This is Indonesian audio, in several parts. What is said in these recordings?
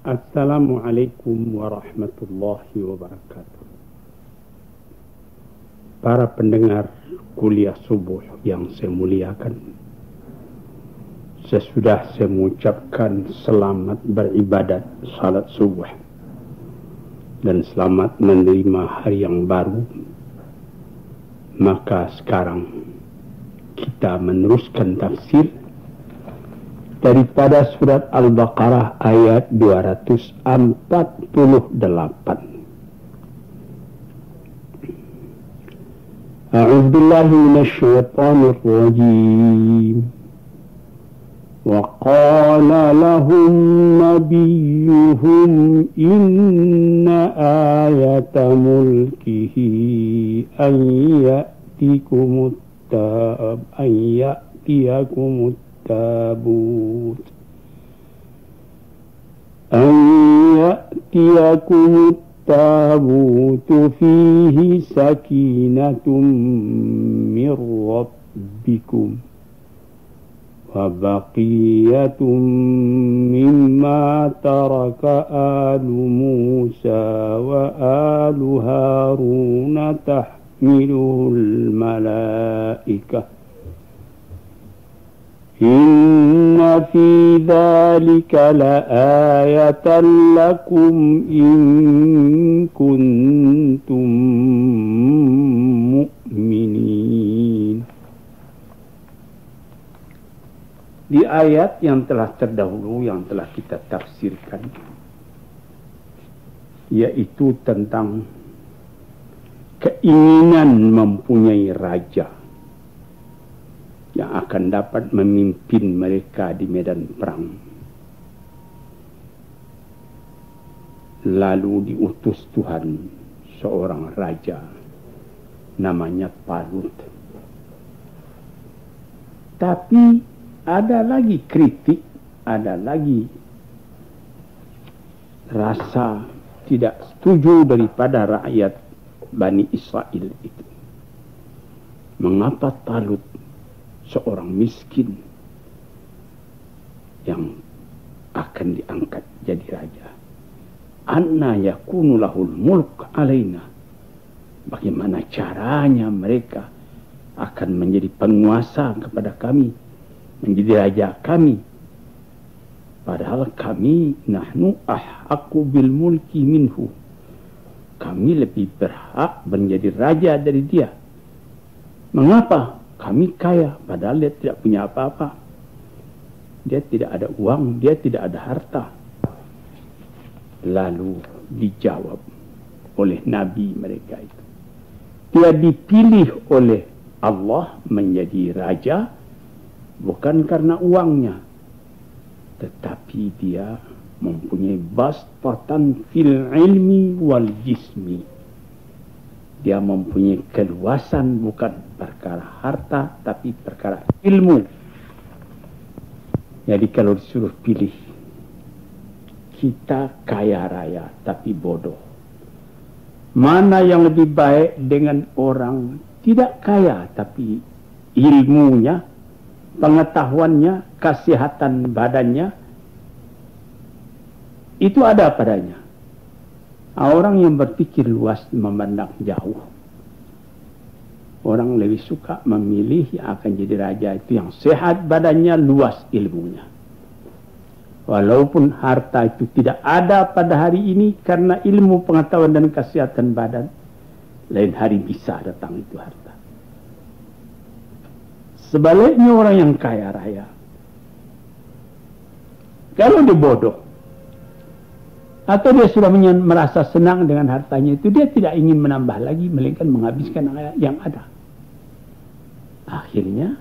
Assalamualaikum warahmatullahi wabarakatuh. Para pendengar kuliah subuh yang saya muliakan, sesudah saya mengucapkan selamat beribadat salat subuh dan selamat menerima hari yang baru, maka sekarang kita meneruskan tafsir daripada surat Al-Baqarah ayat 248. A'udzu billahi minasyaitonir rajim. Wa qala lahum nabiyyuhum inna ayata mulkihi an ya'tiyakumut التابوت فيه سكينة من ربكم وبقية مما ترك آل موسى وآل هارون تحمله الملائكة إن في ذلك لآية لكم إن كنتم مؤمنين. Di ayat yang telah terdahulu yang telah kita tafsirkan, yaitu tentang keinginan mempunyai raja yang akan dapat memimpin mereka di medan perang. Lalu diutus Tuhan seorang raja namanya Talut. Tapi ada lagi kritik, ada lagi rasa tidak setuju daripada rakyat Bani Israel itu. Mengapa Talut, seorang miskin yang akan diangkat jadi raja? Anna yakunu lahul mulk alaina. Bagaimana caranya mereka akan menjadi penguasa kepada kami, menjadi raja kami? Padahal kami nahnu ahqqu bil mulki minhu. Kami lebih berhak menjadi raja dari dia. Mengapa? Kami kaya, padahal dia tidak punya apa-apa. Dia tidak ada uang, dia tidak ada harta. Lalu dijawab oleh nabi mereka itu. Dia dipilih oleh Allah menjadi raja bukan karena uangnya, tetapi dia mempunyai bastatan fil ilmi wal jismi. Dia mempunyai keluasan bukan perkara harta, tapi perkara ilmu. Jadi kalau disuruh pilih, kita kaya raya tapi bodoh. Mana yang lebih baik dengan orang tidak kaya tapi ilmunya, pengetahuannya, kesehatan badannya itu ada padanya. Orang yang berpikir luas, memandang jauh, orang lebih suka memilih yang akan jadi raja itu yang sehat badannya, luas ilmunya. Walaupun harta itu tidak ada pada hari ini karena ilmu, pengetahuan dan kesehatan badan, lain hari bisa datang itu harta. Sebaliknya orang yang kaya raya, kalau dia bodoh atau dia sudah merasa senang dengan hartanya itu, dia tidak ingin menambah lagi, melainkan menghabiskan yang ada. Akhirnya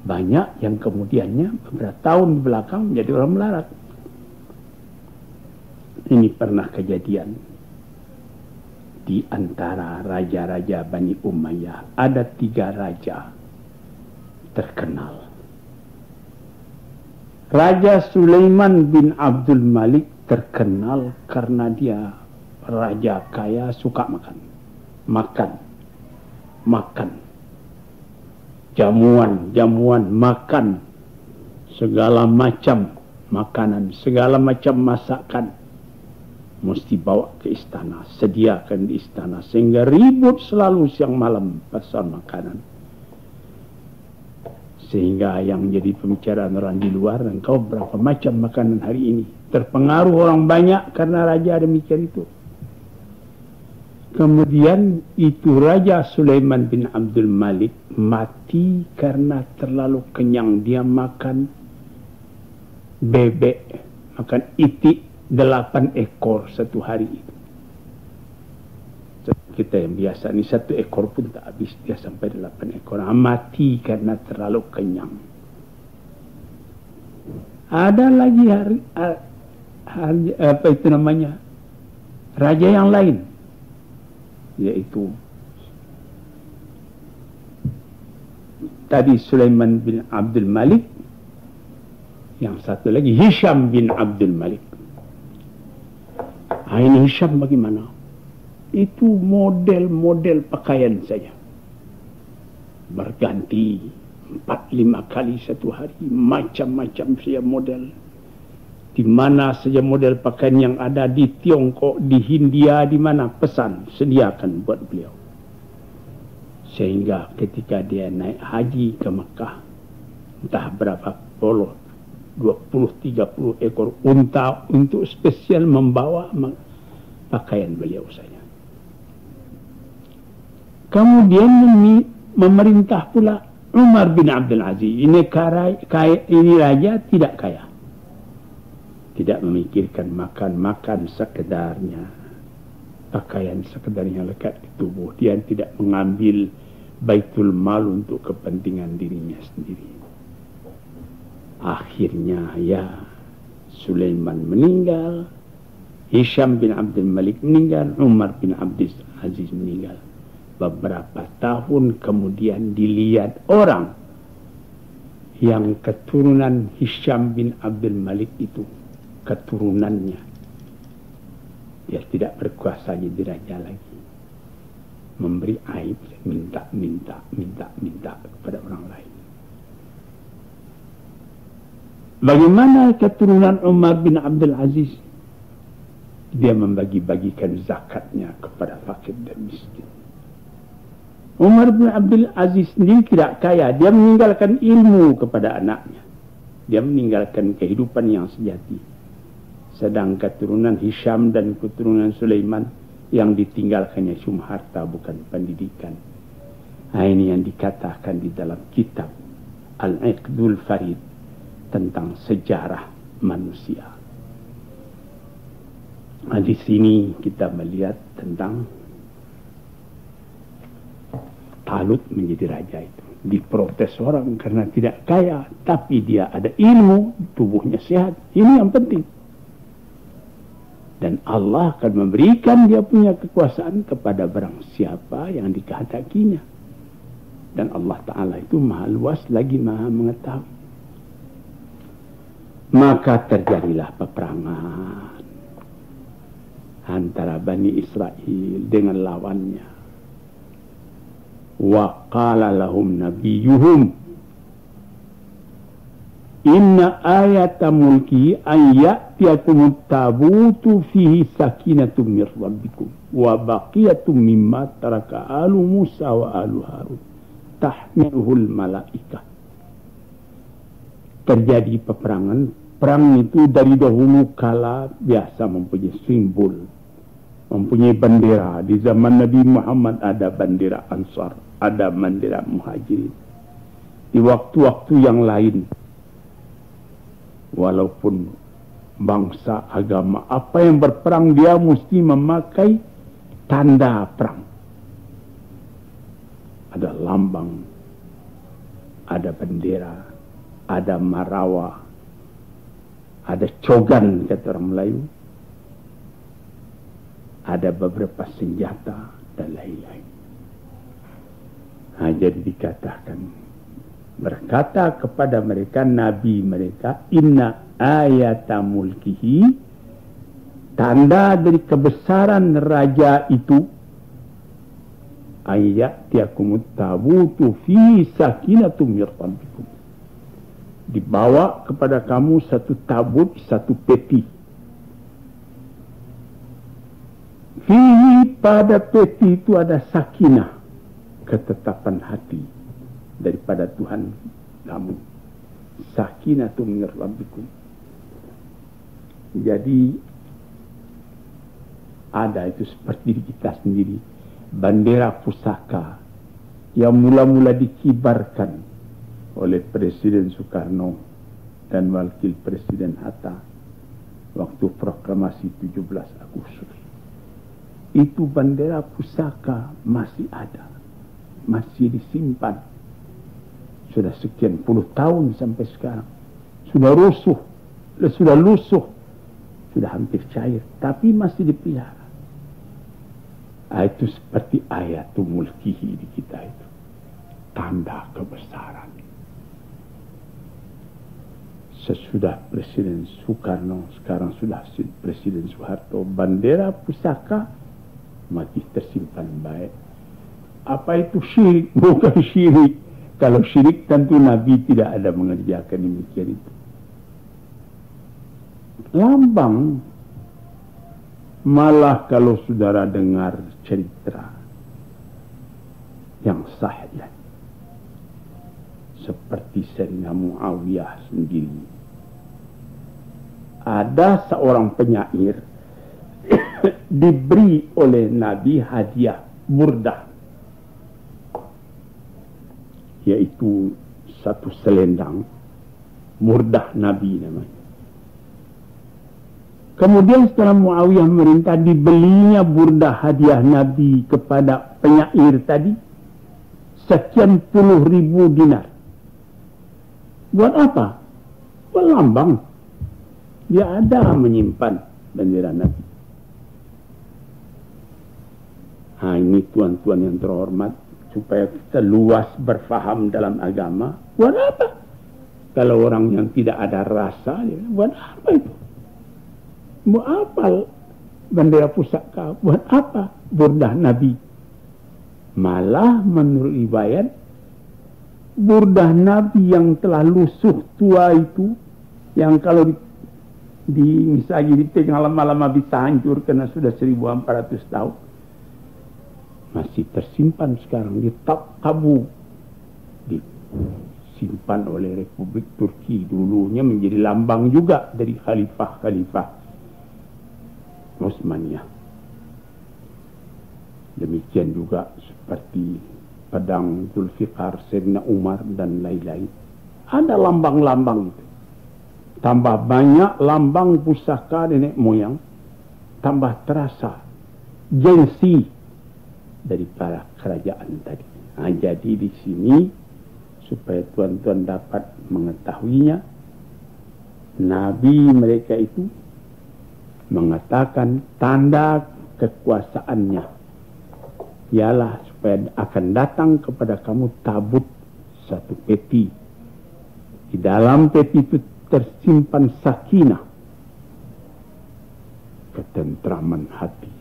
banyak yang kemudiannya beberapa tahun di belakang menjadi orang melarat. Ini pernah kejadian di antara raja-raja Bani Umayyah. Ada 3 raja terkenal. Raja Sulaiman bin Abdul Malik terkenal karena dia raja kaya, suka makan. Jamuan, makan segala macam makanan, segala macam masakan mesti bawa ke istana, sediakan di istana, sehingga ribut selalu siang malam pasal makanan. Sehingga yang jadi pembicaraan orang di luar, engkau berapa macam makanan hari ini. Terpengaruh orang banyak karena raja demikian itu. Kemudian itu Raja Sulaiman bin Abdul Malik mati karena terlalu kenyang. Dia makan bebek, makan itik 8 ekor satu hari. Kita yang biasa ni 1 ekor pun tak habis, dia sampai 8 ekor. Mati karena terlalu kenyang. Ada lagi apa itu namanya, raja yang lain, yaitu tadi Sulaiman bin Abdul Malik, yang satu lagi Hisham bin Abdul Malik. Ini Hisham bagaimana? Itu model-model pakaian saja, berganti 4-5 kali satu hari, macam-macam saja model. Di mana saja model pakaian yang ada di Tiongkok, di Hindia, di mana pesan, sediakan buat beliau. Sehingga ketika dia naik haji ke Mekah, entah berapa puluh, 20-30 ekor unta untuk spesial membawa pakaian beliau saja. Kemudian memerintah pula Umar bin Abdul Aziz. Ini raja tidak kaya, tidak memikirkan makan sekedarnya, pakaian sekedarnya lekat di tubuh. Dia tidak mengambil baitul mal untuk kepentingan dirinya sendiri. Akhirnya ya Sulaiman meninggal, Hisham bin Abdul Malik meninggal, Umar bin Abdul Aziz meninggal. Beberapa tahun kemudian dilihat orang yang keturunan Hisham bin Abdul Malik itu, keturunannya, dia tidak berkuasa jadi raja lagi, memberi aib, minta kepada orang lain. Bagaimana keturunan Umar bin Abdul Aziz? Dia membagi-bagikan zakatnya kepada fakir dan miskin. Umar bin Abdul Aziz sendiri tidak kaya. Dia meninggalkan ilmu kepada anaknya. Dia meninggalkan kehidupan yang sejati. Sedang keturunan Hisham dan keturunan Sulaiman yang ditinggalkannya cuma harta, bukan pendidikan. Ini yang dikatakan di dalam kitab Al-Iqdul Farid tentang sejarah manusia. Di sini kita melihat tentang Talut menjadi raja itu. Diprotes orang karena tidak kaya, tapi dia ada ilmu, tubuhnya sehat. Ini yang penting. Dan Allah akan memberikan dia punya kekuasaan kepada barang siapa yang dikehendakinya. Dan Allah Ta'ala itu maha luas lagi maha mengetahui. Maka terjadilah peperangan antara Bani Israel dengan lawannya. Wa qala lahum nabiyuhum inna ayata mulki an ya'tiyakumut tabutu fihi sakinatum mir rabbikum wa baqiyatun mimma taraka alu Musa wa alu Harun tahmiluhul malaikah. Terjadi peperangan. Perang itu dari dahulu kala biasa mempunyai simbol, mempunyai bendera. Di zaman Nabi Muhammad ada bendera Ansar, ada bendera Muhajirin. Di waktu-waktu yang lain, walaupun bangsa, agama, apa yang berperang, dia mesti memakai tanda perang. Ada lambang, ada bendera, ada marawa, ada cogan kata orang Melayu, ada beberapa senjata dan lain-lain. Jadi dikatakan, berkata kepada mereka Nabi mereka, inna ayata mulkihi, tanda dari kebesaran raja itu, ayat tiakumut tabutu fi sakinatum mir rabbikum, dibawa kepada kamu satu tabut, satu peti. Pada peti itu ada sakinah, ketetapan hati daripada Tuhan kamu. Sakinatu min rabbikum. Jadi ada itu seperti kita sendiri, bendera pusaka yang mula-mula dikibarkan oleh Presiden Soekarno dan Wakil Presiden Hatta waktu proklamasi 17 Agustus. Itu bendera pusaka masih ada, masih disimpan. Sudah sekian puluh tahun sampai sekarang. Sudah lusuh, sudah hampir cair, tapi masih dipelihara. Itu seperti ayatul mulkihi di kita itu. Tanda kebesaran. Sesudah Presiden Soekarno, sekarang sudah Presiden Soeharto, bendera pusaka masih tersimpan baik. Apa itu syirik? Bukan syirik. Kalau syirik tentu Nabi tidak ada mengerjakan demikian itu. Lambang, malah kalau saudara dengar cerita yang sahih seperti Sayyidina Muawiyah sendiri, ada seorang penyair diberi oleh Nabi hadiah burdah, yaitu satu selendang burdah Nabi namanya. Kemudian setelah Muawiyah merintah, dibelinya burdah hadiah Nabi kepada penyair tadi sekian puluh ribu dinar. Buat apa? Buat lambang. Dia ada menyimpan bendera Nabi. Ini tuan-tuan yang terhormat, supaya kita luas berfaham dalam agama. Buat apa? Kalau orang yang tidak ada rasa, buat apa itu? Buat apa bendera pusaka? Buat apa burdah Nabi? Malah menurut riwayat, burdah Nabi yang telah lusuh tua itu, yang kalau misalnya di tengah lama-lama bisa hancur karena sudah 1400 tahun, masih tersimpan sekarang di Topkapi, disimpan oleh Republik Turki. Dulunya menjadi lambang juga dari khalifah-khalifah Utsmaniyah. Demikian juga seperti pedang Zulfikar, Sayyidina Umar dan lain-lain. Ada lambang-lambang itu. Tambah banyak lambang pusaka nenek moyang, tambah terasa gengsi dari para kerajaan tadi. Jadi di sini supaya tuan-tuan dapat mengetahuinya, Nabi mereka itu mengatakan tanda kekuasaannya ialah supaya akan datang kepada kamu tabut satu peti. Di dalam peti itu tersimpan sakinah, ketentraman hati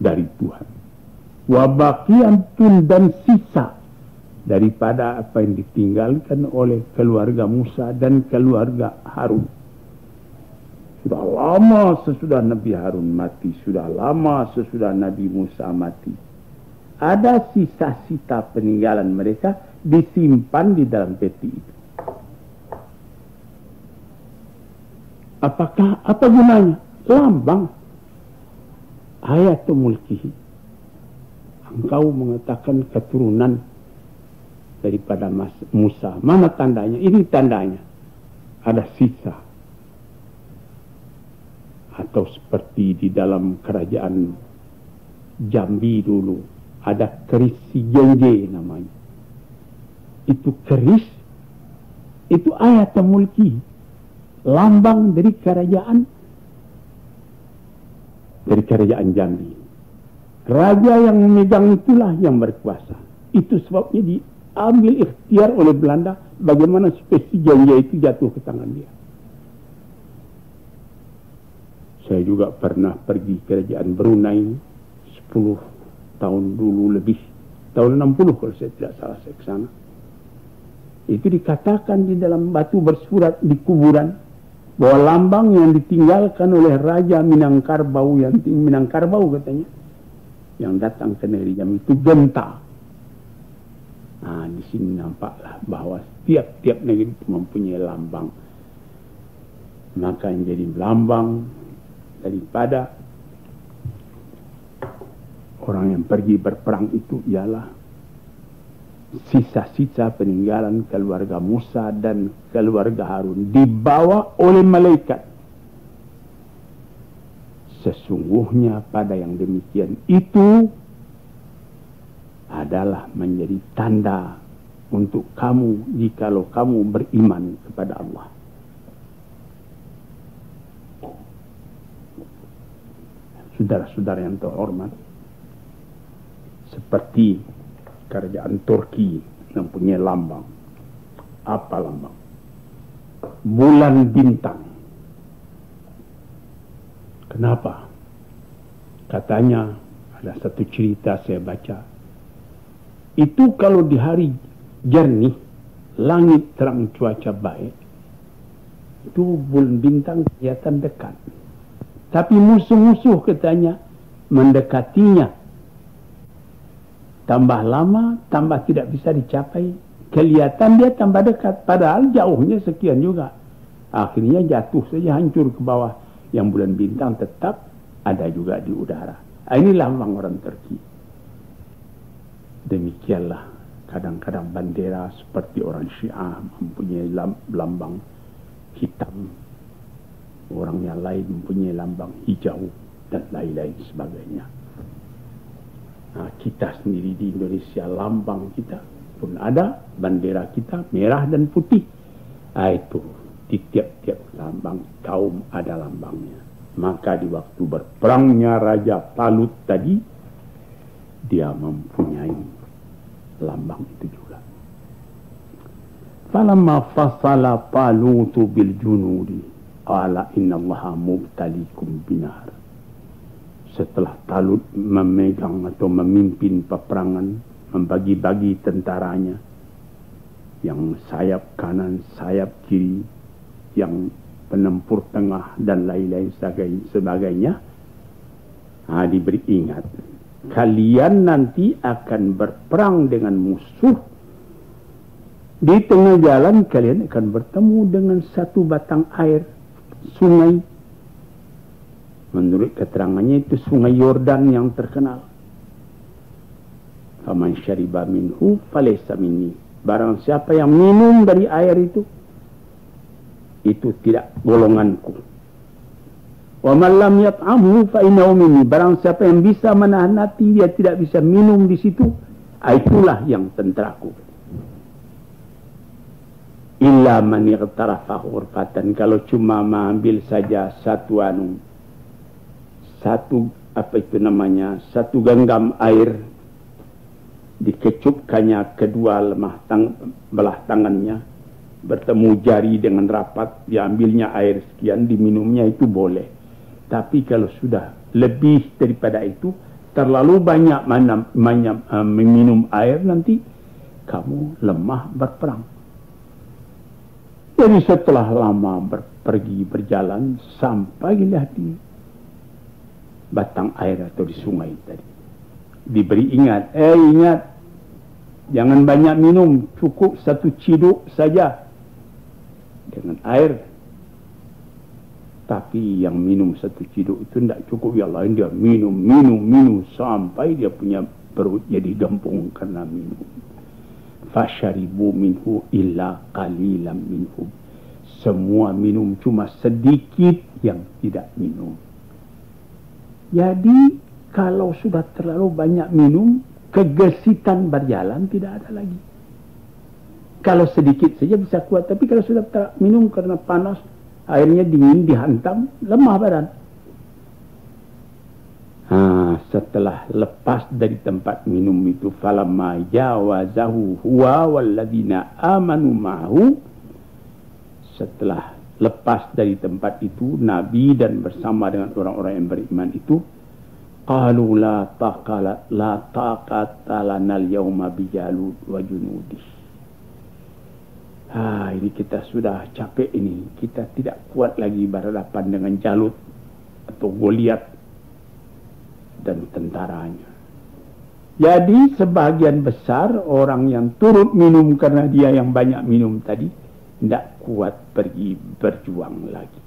dari Tuhan. Wabaqiantun, dan sisa daripada apa yang ditinggalkan oleh keluarga Musa dan keluarga Harun. Sudah lama sesudah Nabi Harun mati, sudah lama sesudah Nabi Musa mati, ada sisa-sisa peninggalan mereka disimpan di dalam peti itu. Apa gunanya? Lambang. Ayatul mulkihi. Engkau mengatakan keturunan daripada Musa. Mana tandanya? Ini tandanya. Ada sisa. Atau seperti di dalam kerajaan Jambi dulu, ada keris si Genje namanya. Itu keris, itu ayatul mulkihi. Lambang dari kerajaan Jambi. Raja yang memegang itulah yang berkuasa. Itu sebabnya diambil ikhtiar oleh Belanda bagaimana spesies Jaya itu jatuh ke tangan dia. Saya juga pernah pergi kerajaan Brunei 10 tahun dulu lebih. Tahun 60 kalau saya tidak salah, saya ke sana. Itu dikatakan di dalam batu bersurat di kuburan bahwa lambang yang ditinggalkan oleh Raja Minangkarbau, yang Minangkarbau katanya, yang datang ke negeri Jambi itu genta. Nah, di sini nampaklah bahwa tiap-tiap negeri itu mempunyai lambang. Maka yang jadi lambang daripada orang yang pergi berperang itu ialah sisa-sisa peninggalan keluarga Musa dan keluarga Harun dibawa oleh malaikat. Sesungguhnya pada yang demikian itu adalah menjadi tanda untuk kamu jikalau kamu beriman kepada Allah. Saudara-saudara yang terhormat, seperti kerajaan Turki yang punya lambang. Apa lambang? Bulan bintang. Kenapa? Katanya ada satu cerita saya baca. Itu kalau di hari jernih, langit terang cuaca baik, itu bulan bintang kelihatan dekat. Tapi musuh-musuh katanya mendekatinya. Tambah lama, tambah tidak bisa dicapai. Kelihatan dia tambah dekat. Padahal jauhnya sekian juga. Akhirnya jatuh saja, hancur ke bawah. Yang bulan bintang tetap ada juga di udara. Ini lambang orang Turki. Demikianlah kadang-kadang bendera seperti orang Syiah mempunyai lambang hitam. Orang yang lain mempunyai lambang hijau dan lain-lain sebagainya. Nah, kita sendiri di Indonesia, lambang kita pun ada, bendera kita merah dan putih. Nah, itu di tiap-tiap lambang kaum ada lambangnya. Maka di waktu berperangnya Raja Talut tadi, dia mempunyai lambang itu juga. Falamma fasala Talutu bil junudi qala innallaha mubtalikum binar. Setelah Talut memegang atau memimpin peperangan, membagi-bagi tentaranya, yang sayap kanan, sayap kiri, yang penempur tengah dan lain-lain sebagainya, diberi ingat, kalian nanti akan berperang dengan musuh. Di tengah jalan kalian akan bertemu dengan satu batang air, sungai. Menurut keterangannya itu sungai Yordan yang terkenal. Faman syariba minhu falaysa minni. Barang siapa yang minum dari air itu tidak golonganku. Wa man lam yat'amhu fa innahu minni. Barang siapa yang bisa menahan hati, dia tidak bisa minum di situ, itulah yang tenteraku. Illa man iqtarafa ghurfatan. Kalau cuma mengambil saja satu genggam air, dikecupkannya kedua belah tangannya, bertemu jari dengan rapat, diambilnya air sekian, diminumnya, itu boleh. Tapi kalau sudah lebih daripada itu, terlalu banyak meminum air, nanti kamu lemah berperang. Jadi setelah lama berjalan, sampailah di batang air atau di sungai tadi. Diberi ingat, jangan banyak minum, cukup satu ciduk saja dengan air. Tapi yang minum satu ciduk itu tidak cukup, yang lain dia minum sampai dia punya perut jadi gempung karena minum. Fasharibu minhu illa qalilan minhum. Semua minum, cuma sedikit yang tidak minum. Jadi kalau sudah terlalu banyak minum, kegesitan berjalan tidak ada lagi. Kalau sedikit saja bisa kuat, tapi kalau sudah minum karena panas, airnya dingin, dihantam, lemah badan. Setelah lepas dari tempat minum itu, falamma jawazahu huwa walladzina amanu ma'ahu. Setelah lepas dari tempat itu, Nabi dan bersama dengan orang-orang yang beriman itu, qalu la taqata lana al-yawma bi Jalut wa junudih. Ini kita sudah capek ini. Kita tidak kuat lagi berhadapan dengan Jalut atau Goliat dan tentaranya. Jadi sebagian besar orang yang turut minum karena dia yang banyak minum tadi tidak kuat pergi berjuang lagi.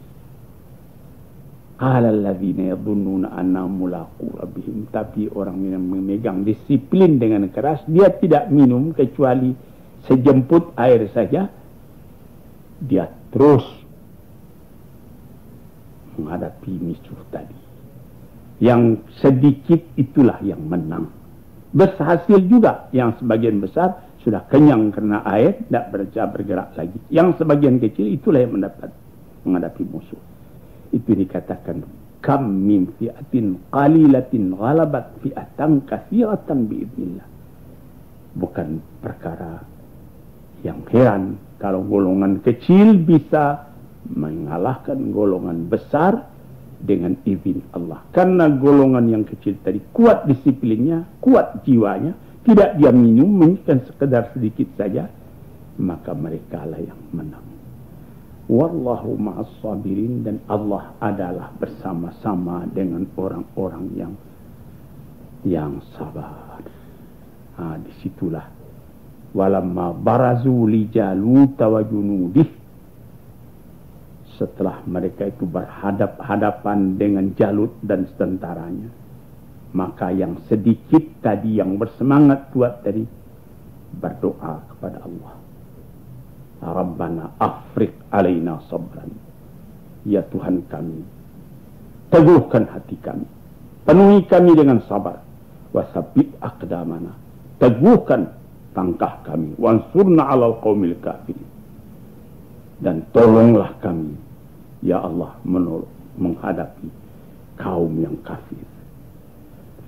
Alalladzina yadhunnuna annahum mulaqu rabbihim, tapi orang yang memegang disiplin dengan keras, dia tidak minum kecuali sejemput air saja, dia terus menghadapi musuh tadi. Yang sedikit itulah yang menang. Berhasil juga yang sebagian besar sudah kenyang karena air, tidak bergerak lagi. Yang sebagian kecil itulah yang menghadapi musuh. Itu dikatakan kam min fi'atin qalilatin ghalabat fi'atan katsiratan biidznillah. Bukan perkara yang heran kalau golongan kecil bisa mengalahkan golongan besar dengan izin Allah. Karena golongan yang kecil tadi kuat disiplinnya, kuat jiwanya, tidak dia minum, kan sekedar sedikit saja, maka mereka lah yang menang. Wallahu ma'as sabirin, dan Allah adalah bersama-sama dengan orang-orang yang sabar. Disitulah walamma barazu li Jalut wa junudih, setelah mereka itu berhadap-hadapan dengan Jalut dan tentaranya, maka yang sedikit tadi yang bersemangat kuat tadi berdoa kepada Allah, Rabbana afriq alaina sabran, ya Tuhan kami, teguhkan hati kami, penuhi kami dengan sabar, wasabbit aqdamana, teguhkan langkah kami, wansurna alal qaumil kafirin, dan tolonglah kami ya Allah menghadapi kaum yang kafir.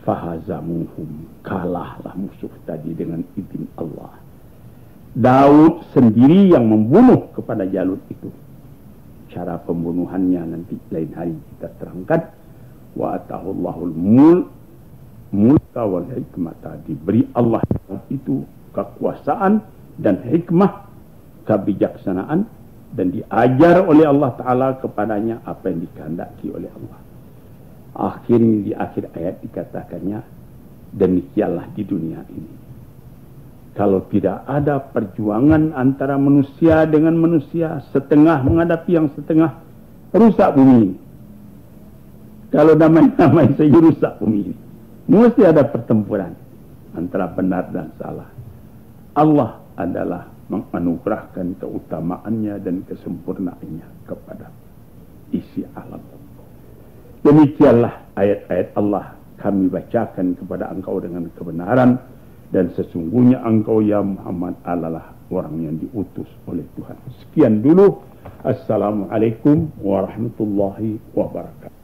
Fahazamuhum, kalahlah musuh tadi dengan izin Allah. Daud sendiri yang membunuh kepada Jalut itu. Cara pembunuhannya nanti lain hari kita terangkan. Wa atahullahul mulka wal hikmata, diberi Allah itu kekuasaan dan hikmah, kebijaksanaan, dan diajar oleh Allah Ta'ala kepadanya apa yang dikehendaki oleh Allah. Akhirnya di akhir ayat dikatakannya, demikianlah di dunia ini. Kalau tidak ada perjuangan antara manusia dengan manusia, setengah menghadapi yang setengah, rusak bumi ini. Kalau damai-damai saja rusak bumi ini. Mesti ada pertempuran antara benar dan salah. Allah adalah menganugerahkan keutamaannya dan kesempurnaannya kepada isi alam. Demikianlah ayat-ayat Allah kami bacakan kepada engkau dengan kebenaran, dan sesungguhnya engkau ya Muhammad adalah orang yang diutus oleh Tuhan. Sekian dulu. Assalamualaikum warahmatullahi wabarakatuh.